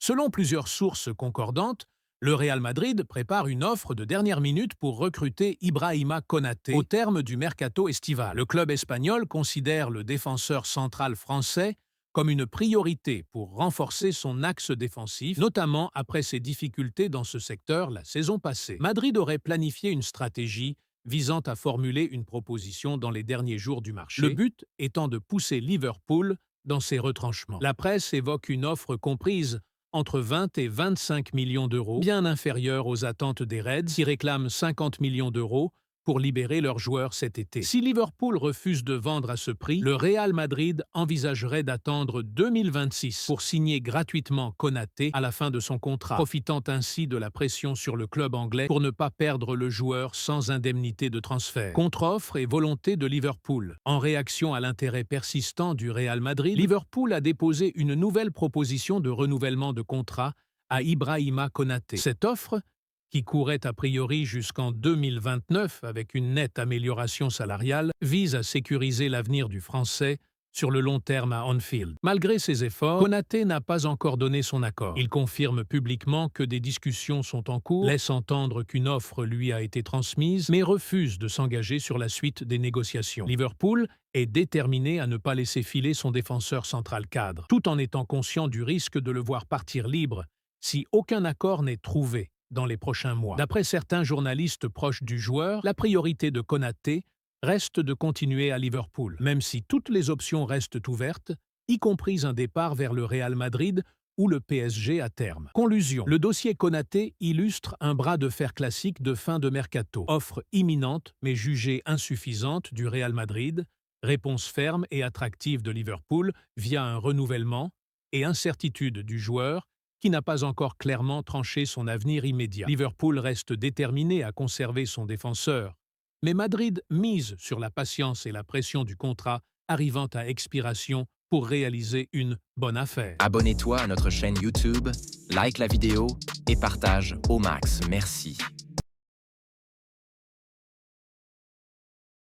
Selon plusieurs sources concordantes, le Real Madrid prépare une offre de dernière minute pour recruter Ibrahima Konaté au terme du mercato estival. Le club espagnol considère le défenseur central français comme une priorité pour renforcer son axe défensif, notamment après ses difficultés dans ce secteur la saison passée. Madrid aurait planifié une stratégie visant à formuler une proposition dans les derniers jours du marché, le but étant de pousser Liverpool dans ses retranchements. La presse évoque une offre comprise entre 20 et 25 millions d'euros, bien inférieure aux attentes des Reds qui réclament 50 millions d'euros pour libérer leurs joueurs cet été. Si Liverpool refuse de vendre à ce prix, le Real Madrid envisagerait d'attendre 2026 pour signer gratuitement Konaté à la fin de son contrat, profitant ainsi de la pression sur le club anglais pour ne pas perdre le joueur sans indemnité de transfert. Contre-offre et volonté de Liverpool. En réaction à l'intérêt persistant du Real Madrid, Liverpool a déposé une nouvelle proposition de renouvellement de contrat à Ibrahima Konaté. Cette offre, qui courait a priori jusqu'en 2029 avec une nette amélioration salariale, vise à sécuriser l'avenir du Français sur le long terme à Anfield. Malgré ses efforts, Konaté n'a pas encore donné son accord. Il confirme publiquement que des discussions sont en cours, laisse entendre qu'une offre lui a été transmise, mais refuse de s'engager sur la suite des négociations. Liverpool est déterminé à ne pas laisser filer son défenseur central cadre, tout en étant conscient du risque de le voir partir libre si aucun accord n'est trouvé dans les prochains mois. D'après certains journalistes proches du joueur, la priorité de Konaté reste de continuer à Liverpool, même si toutes les options restent ouvertes, y compris un départ vers le Real Madrid ou le PSG à terme. Conclusion. Le dossier Konaté illustre un bras de fer classique de fin de mercato. Offre imminente mais jugée insuffisante du Real Madrid, réponse ferme et attractive de Liverpool via un renouvellement et incertitude du joueur qui n'a pas encore clairement tranché son avenir immédiat. Liverpool reste déterminé à conserver son défenseur, mais Madrid mise sur la patience et la pression du contrat arrivant à expiration pour réaliser une bonne affaire. Abonne-toi à notre chaîne YouTube, like la vidéo et partage au max. Merci.